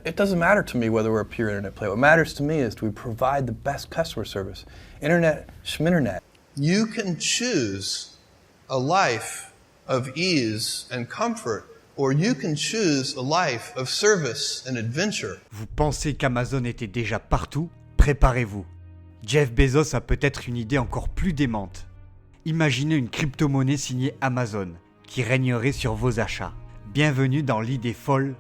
It doesn't matter to me whether we're a pure internet play. What matters to me is do we provide the best customer service? Internet, schminternet. You can choose a life of ease and comfort, or you can choose a life of service and adventure. Vous pensez qu'Amazon était déjà partout? Préparez-vous. Jeff Bezos a peut-être une idée encore plus démente. Imaginez une crypto-monnaie signée Amazon, qui régnerait sur vos achats. Bienvenue dans l'idée folle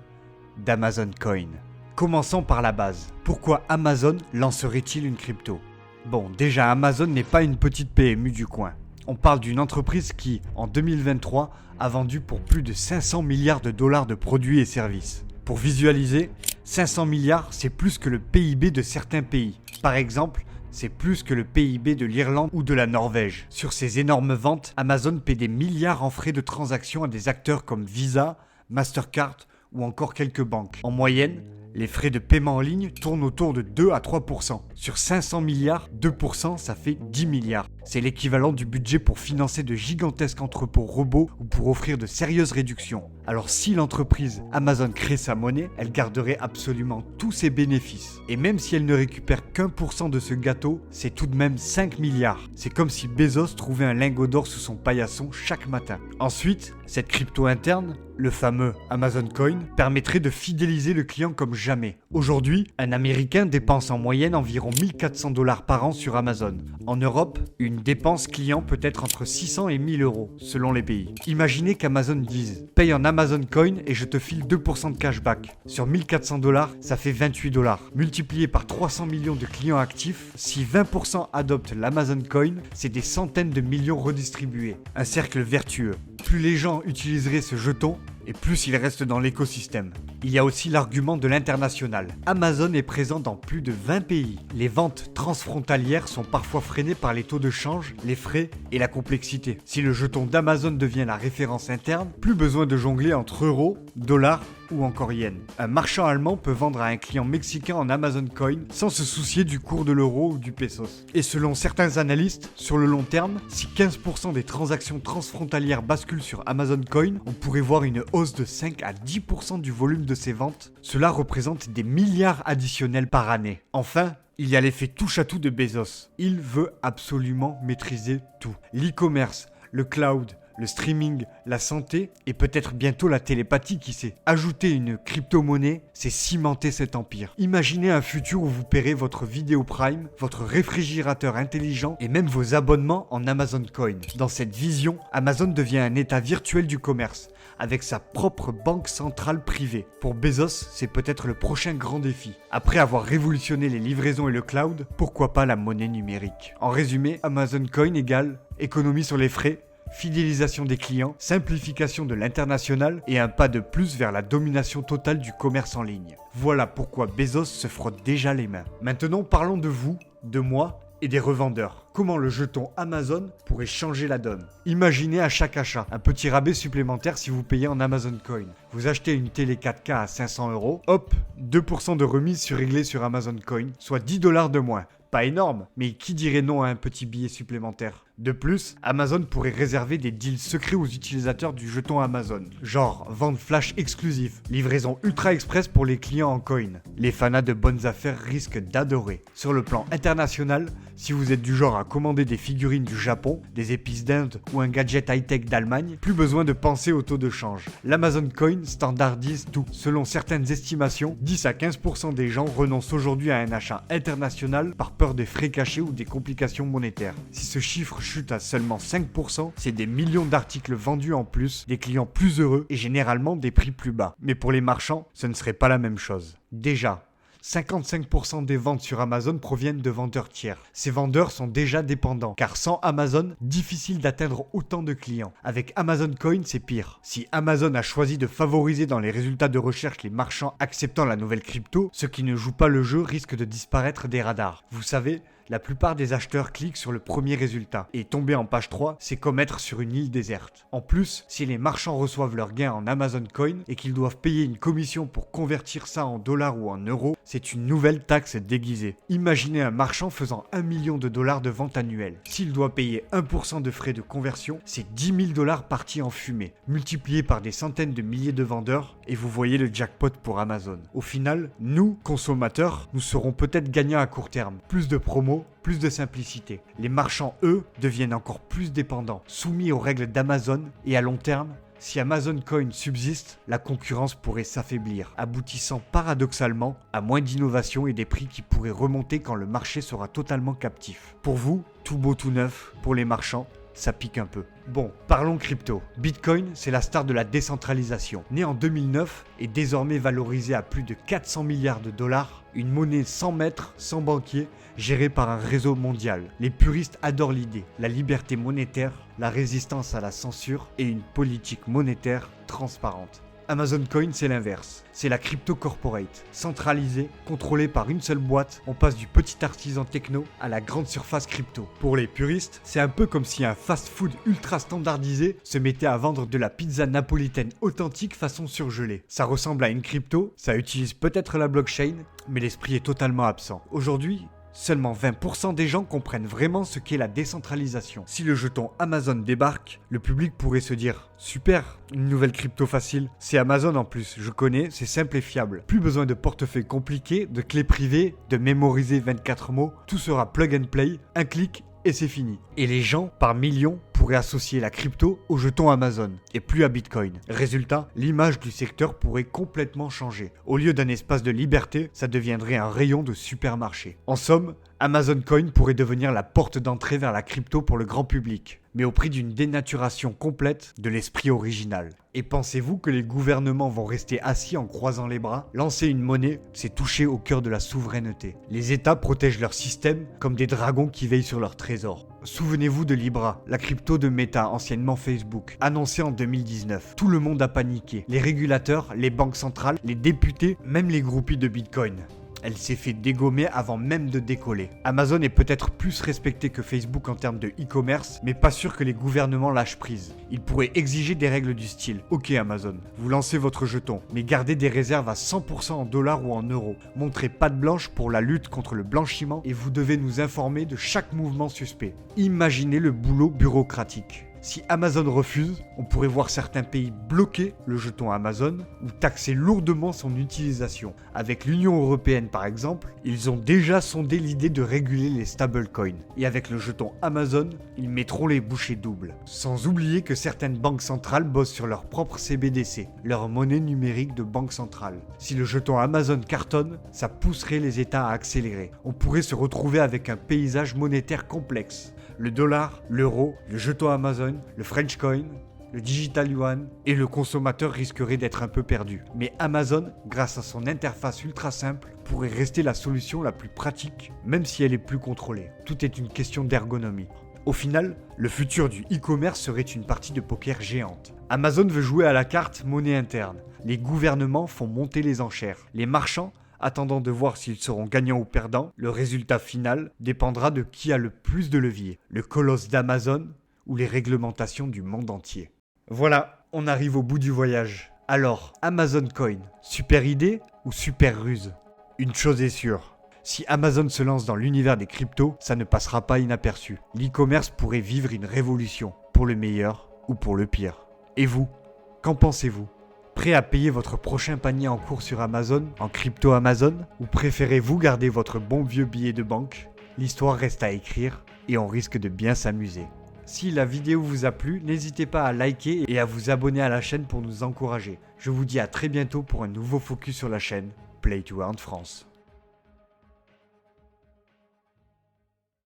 d'Amazon Coin. Commençons par la base. Pourquoi Amazon lancerait-il une crypto? Bon, déjà Amazon n'est pas une petite PMU du coin. On parle d'une entreprise qui, en 2023, a vendu pour plus de 500 milliards de dollars de produits et services. Pour visualiser, 500 milliards, c'est plus que le PIB de certains pays. Par exemple, c'est plus que le PIB de l'Irlande ou de la Norvège. Sur ces énormes ventes, Amazon paie des milliards en frais de transaction à des acteurs comme Visa, Mastercard ou encore quelques banques. En moyenne, les frais de paiement en ligne tournent autour de 2 à 3%. Sur 500 milliards, 2%, ça fait 10 milliards. C'est l'équivalent du budget pour financer de gigantesques entrepôts robots ou pour offrir de sérieuses réductions. Alors si l'entreprise Amazon crée sa monnaie, elle garderait absolument tous ses bénéfices. Et même si elle ne récupère qu'un % de ce gâteau, c'est tout de même 5 milliards. C'est comme si Bezos trouvait un lingot d'or sous son paillasson chaque matin. Ensuite, cette crypto interne, le fameux Amazon Coin, permettrait de fidéliser le client comme jamais. Aujourd'hui, un Américain dépense en moyenne environ 1400 $ par an sur Amazon. En Europe, une dépense client peut être entre 600 et 1000 euros, selon les pays. Imaginez qu'Amazon dise « Paye en Amazon Coin et je te file 2% de cashback ». Sur 1400 $, ça fait 28 $. Multiplié par 300 millions de clients actifs, si 20% adoptent l'Amazon Coin, c'est des centaines de millions redistribués. Un cercle vertueux. Plus les gens utiliseraient ce jeton, et plus il reste dans l'écosystème. Il y a aussi l'argument de l'international. Amazon est présent dans plus de 20 pays. Les ventes transfrontalières sont parfois freinées par les taux de change, les frais et la complexité. Si le jeton d'Amazon devient la référence interne, plus besoin de jongler entre euros, dollars ou encore yens. Un marchand allemand peut vendre à un client mexicain en Amazon Coin sans se soucier du cours de l'euro ou du pesos. Et selon certains analystes, sur le long terme, si 15% des transactions transfrontalières basculent sur Amazon Coin, on pourrait voir une hausse de 5 à 10% du volume de ces ventes. Cela représente des milliards additionnels par année. Enfin, il y a l'effet touche-à-tout de Bezos. Il veut absolument maîtriser tout. L'e-commerce, le cloud, le streaming, la santé et peut-être bientôt la télépathie, qui sait. Ajouter une crypto-monnaie, c'est cimenter cet empire. Imaginez un futur où vous paierez votre vidéo Prime, votre réfrigérateur intelligent et même vos abonnements en Amazon Coin. Dans cette vision, Amazon devient un état virtuel du commerce, avec sa propre banque centrale privée. Pour Bezos, c'est peut-être le prochain grand défi. Après avoir révolutionné les livraisons et le cloud, pourquoi pas la monnaie numérique? En résumé, Amazon Coin égale économie sur les frais, fidélisation des clients, simplification de l'international et un pas de plus vers la domination totale du commerce en ligne. Voilà pourquoi Bezos se frotte déjà les mains. Maintenant parlons de vous, de moi et des revendeurs. Comment le jeton Amazon pourrait changer la donne? Imaginez à chaque achat un petit rabais supplémentaire si vous payez en Amazon Coin. Vous achetez une télé 4K à 500 €, hop, 2% de remise surréglée sur Amazon Coin, soit 10 $ de moins. Pas énorme, mais qui dirait non à un petit billet supplémentaire? De plus, Amazon pourrait réserver des deals secrets aux utilisateurs du jeton Amazon. Genre, vente flash exclusive, livraison ultra express pour les clients en coin. Les fanas de bonnes affaires risquent d'adorer. Sur le plan international, si vous êtes du genre à commander des figurines du Japon, des épices d'Inde ou un gadget high-tech d'Allemagne, plus besoin de penser au taux de change. L'Amazon Coin standardise tout. Selon certaines estimations, 10 à 15% des gens renoncent aujourd'hui à un achat international par peur des frais cachés ou des complications monétaires. Si ce chiffre chute à seulement 5%, c'est des millions d'articles vendus en plus, des clients plus heureux et généralement des prix plus bas. Mais pour les marchands, ce ne serait pas la même chose. Déjà, 55% des ventes sur Amazon proviennent de vendeurs tiers. Ces vendeurs sont déjà dépendants, car sans Amazon, difficile d'atteindre autant de clients. Avec Amazon Coin, c'est pire. Si Amazon a choisi de favoriser dans les résultats de recherche les marchands acceptant la nouvelle crypto, ceux qui ne jouent pas le jeu risquent de disparaître des radars. Vous savez, La plupart des acheteurs cliquent sur le premier résultat, et tomber en page 3, c'est comme être sur une île déserte. En plus, si les marchands reçoivent leurs gains en Amazon Coin et qu'ils doivent payer une commission pour convertir ça en dollars ou en euros, c'est une nouvelle taxe déguisée. Imaginez un marchand faisant 1 million de dollars de vente annuelle. S'il doit payer 1% de frais de conversion, c'est 10 000 dollars partis en fumée, multiplié par des centaines de milliers de vendeurs, et vous voyez le jackpot pour Amazon. Au final, nous, consommateurs, nous serons peut-être gagnants à court terme. Plus de promos, plus de simplicité. Les marchands, eux, deviennent encore plus dépendants, soumis aux règles d'Amazon, et à long terme, si Amazon Coin subsiste, la concurrence pourrait s'affaiblir, aboutissant paradoxalement à moins d'innovation et des prix qui pourraient remonter quand le marché sera totalement captif. Pour vous, tout beau tout neuf, pour les marchands, ça pique un peu. Bon, parlons crypto. Bitcoin, c'est la star de la décentralisation. Né en 2009 et désormais valorisé à plus de 400 milliards de dollars, une monnaie sans maître, sans banquier, gérée par un réseau mondial. Les puristes adorent l'idée, la liberté monétaire, la résistance à la censure et une politique monétaire transparente. Amazon Coin, c'est l'inverse. C'est la crypto corporate, centralisée, contrôlée par une seule boîte. On passe du petit artisan techno à la grande surface crypto. Pour les puristes, c'est un peu comme si un fast-food ultra standardisé se mettait à vendre de la pizza napolitaine authentique façon surgelée. Ça ressemble à une crypto, ça utilise peut-être la blockchain, mais l'esprit est totalement absent. Aujourd'hui, seulement 20% des gens comprennent vraiment ce qu'est la décentralisation. Si le jeton Amazon débarque, le public pourrait se dire « Super, une nouvelle crypto facile. C'est Amazon en plus, je connais, c'est simple et fiable. Plus besoin de portefeuille compliqué, de clés privées, de mémoriser 24 mots. Tout sera plug and play, un clic et c'est fini. » Et les gens, par millions, pourraient associer la crypto au jeton Amazon et plus à Bitcoin. Résultat, l'image du secteur pourrait complètement changer. Au lieu d'un espace de liberté, ça deviendrait un rayon de supermarché. En somme, Amazon Coin pourrait devenir la porte d'entrée vers la crypto pour le grand public, mais au prix d'une dénaturation complète de l'esprit original. Et pensez-vous que les gouvernements vont rester assis en croisant les bras? Lancer une monnaie, c'est toucher au cœur de la souveraineté. Les États protègent leur système comme des dragons qui veillent sur leur trésor. Souvenez-vous de Libra, la crypto de Meta, anciennement Facebook, annoncée en 2019. Tout le monde a paniqué. Les régulateurs, les banques centrales, les députés, même les groupies de Bitcoin. Elle s'est fait dégommer avant même de décoller. Amazon est peut-être plus respecté que Facebook en termes de e-commerce, mais pas sûr que les gouvernements lâchent prise. Ils pourraient exiger des règles du style. Ok Amazon, vous lancez votre jeton, mais gardez des réserves à 100% en dollars ou en euros. Montrez patte blanche pour la lutte contre le blanchiment et vous devez nous informer de chaque mouvement suspect. Imaginez le boulot bureaucratique. Si Amazon refuse, on pourrait voir certains pays bloquer le jeton Amazon ou taxer lourdement son utilisation. Avec l'Union européenne par exemple, ils ont déjà sondé l'idée de réguler les stablecoins. Et avec le jeton Amazon, ils mettront les bouchées doubles. Sans oublier que certaines banques centrales bossent sur leur propre CBDC, leur monnaie numérique de banque centrale. Si le jeton Amazon cartonne, ça pousserait les États à accélérer. On pourrait se retrouver avec un paysage monétaire complexe. Le dollar, l'euro, le jeton Amazon, le French Coin, le Digital Yuan et le consommateur risquerait d'être un peu perdu. Mais Amazon, grâce à son interface ultra simple, pourrait rester la solution la plus pratique, même si elle est plus contrôlée. Tout est une question d'ergonomie. Au final, le futur du e-commerce serait une partie de poker géante. Amazon veut jouer à la carte monnaie interne. Les gouvernements font monter les enchères. Les marchands attendant de voir s'ils seront gagnants ou perdants, le résultat final dépendra de qui a le plus de levier, le colosse d'Amazon ou les réglementations du monde entier. Voilà, on arrive au bout du voyage. Alors, Amazon Coin, super idée ou super ruse? Une chose est sûre, si Amazon se lance dans l'univers des cryptos, ça ne passera pas inaperçu. L'e-commerce pourrait vivre une révolution, pour le meilleur ou pour le pire. Et vous, qu'en pensez-vous? Prêt à payer votre prochain panier en cours sur Amazon, en crypto Amazon? Ou préférez-vous garder votre bon vieux billet de banque? L'histoire reste à écrire et on risque de bien s'amuser. Si la vidéo vous a plu, n'hésitez pas à liker et à vous abonner à la chaîne pour nous encourager. Je vous dis à très bientôt pour un nouveau focus sur la chaîne Play to Earn France.